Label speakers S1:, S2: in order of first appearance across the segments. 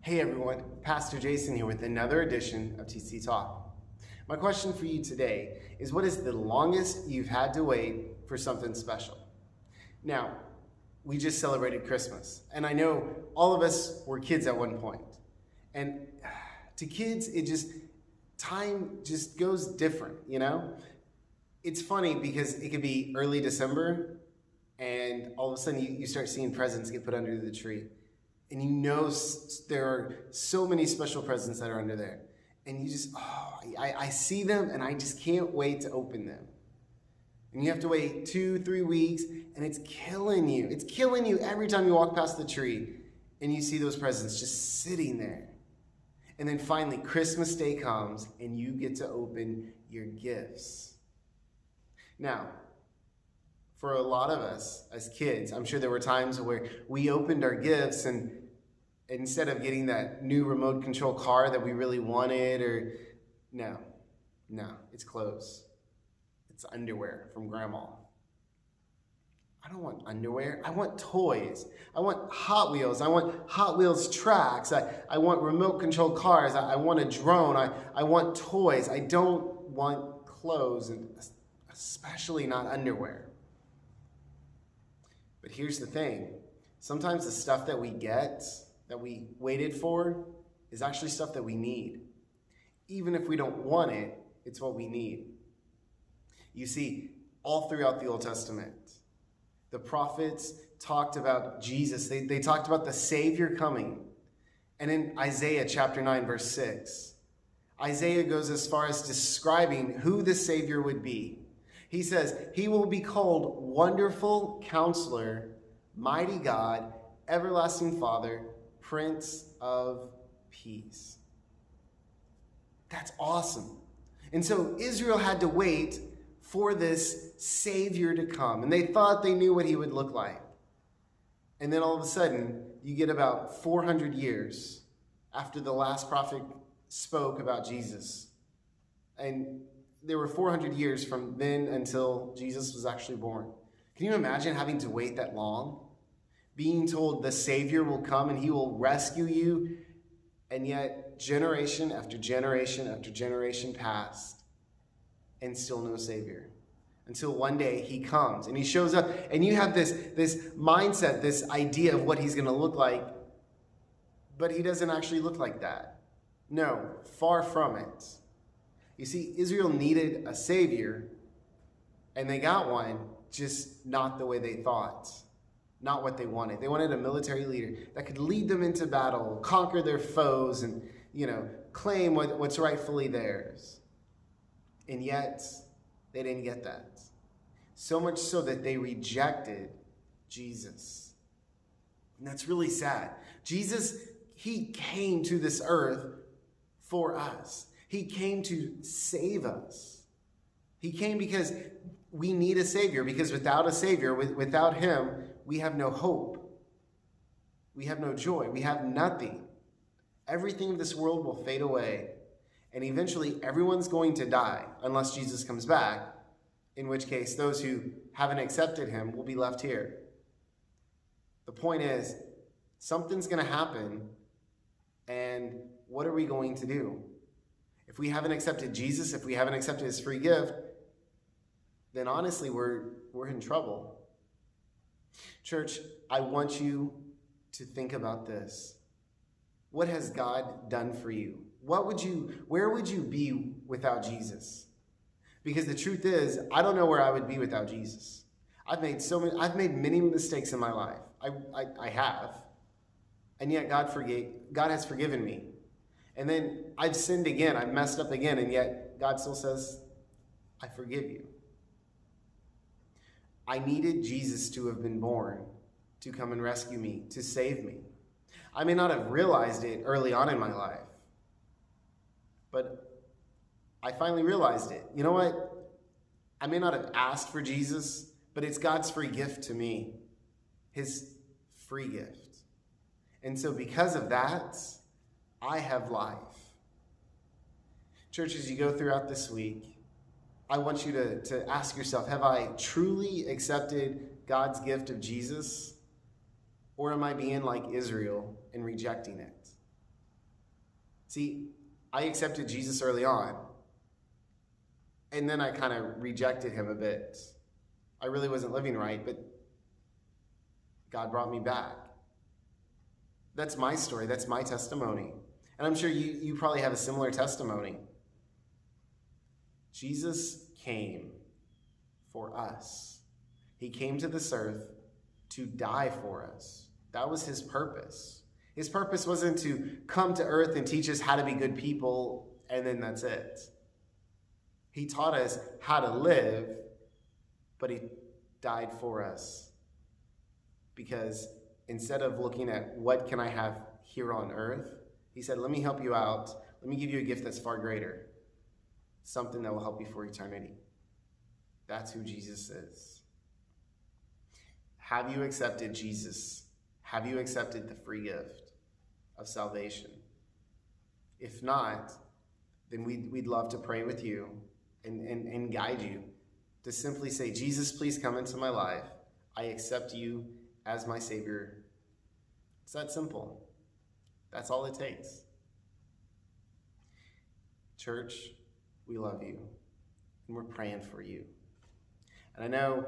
S1: Hey everyone, Pastor Jason here with another edition of TC Talk. My question for you today is, what is the longest you've had to wait for something special? Now, we just celebrated Christmas, and I know all of us were kids at one point. And to kids, time just goes different, you know? It's funny because it could be early December, and all of a sudden you start seeing presents get put under the tree. And you know there are so many special presents that are under there. And you just, I see them and I just can't wait to open them. And you have to wait 2-3 weeks, and it's killing you. It's killing you every time you walk past the tree and you see those presents just sitting there. And then finally, Christmas Day comes and you get to open your gifts. Now, for a lot of us as kids, I'm sure there were times where we opened our gifts and instead of getting that new remote control car that we really wanted, no, it's clothes. It's underwear from grandma. I don't want underwear. I want toys. I want Hot Wheels. I want Hot Wheels tracks. I want remote control cars. I want a drone. I want toys. I don't want clothes, and especially not underwear. But here's the thing. Sometimes the stuff that we get, that we waited for, is actually stuff that we need. Even if we don't want it, it's what we need. You see, all throughout the Old Testament, the prophets talked about Jesus. They talked about the Savior coming. And in Isaiah chapter 9, verse 6, Isaiah goes as far as describing who the Savior would be. He says, "He will be called Wonderful Counselor, Mighty God, Everlasting Father, Prince of Peace." That's awesome. And so Israel had to wait for this Savior to come. And they thought they knew what he would look like. And then all of a sudden, you get about 400 years after the last prophet spoke about Jesus. And there were 400 years from then until Jesus was actually born. Can you imagine having to wait that long? Being told the Savior will come and he will rescue you, and yet generation after generation after generation passed, and still no Savior. Until one day he comes and he shows up, and you have this mindset, this idea of what he's going to look like, but he doesn't actually look like that. No, far from it. You see, Israel needed a Savior, and they got one, just not the way they thought, not what they wanted. They wanted a military leader that could lead them into battle, conquer their foes, and, claim what's rightfully theirs. And yet, they didn't get that. So much so that they rejected Jesus. And that's really sad. Jesus, he came to this earth for us. He came to save us. He came because we need a Savior, because without a Savior, without him, we have no hope. We have no joy. We have nothing. Everything of this world will fade away, and eventually everyone's going to die unless Jesus comes back, in which case those who haven't accepted him will be left here. The point is, something's going to happen, and what are we going to do? If we haven't accepted Jesus, if we haven't accepted his free gift, then honestly, we're in trouble. Church, I want you to think about this. What has God done for you? Where would you be without Jesus? Because the truth is, I don't know where I would be without Jesus. I've made many mistakes in my life. I have. And yet God has forgiven me. And then I've sinned again, I've messed up again, and yet God still says, I forgive you. I needed Jesus to have been born, to come and rescue me, to save me. I may not have realized it early on in my life, but I finally realized it. You know what? I may not have asked for Jesus, but it's God's free gift to me, his free gift. And so because of that, I have life. Church, as you go throughout this week, I want you to ask yourself, have I truly accepted God's gift of Jesus? Or am I being like Israel and rejecting it? See, I accepted Jesus early on, and then I kind of rejected him a bit. I really wasn't living right, but God brought me back. That's my story. That's my testimony. And I'm sure you probably have a similar testimony. Jesus came for us. He came to this earth to die for us. That was his purpose. His purpose wasn't to come to earth and teach us how to be good people, and then that's it. He taught us how to live, but he died for us. Because instead of looking at what can I have here on earth, he said, let me help you out. Let me give you a gift that's far greater. Something that will help you for eternity. That's who Jesus is. Have you accepted Jesus? Have you accepted the free gift of salvation? If not, then we'd love to pray with you and guide you to simply say, Jesus, please come into my life. I accept you as my Savior. It's that simple. That's all it takes. Church, we love you, and we're praying for you. And I know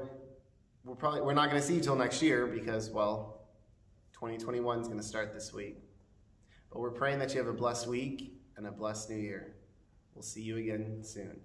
S1: we're not going to see you till next year because, well, 2021 is going to start this week. But we're praying that you have a blessed week and a blessed new year. We'll see you again soon.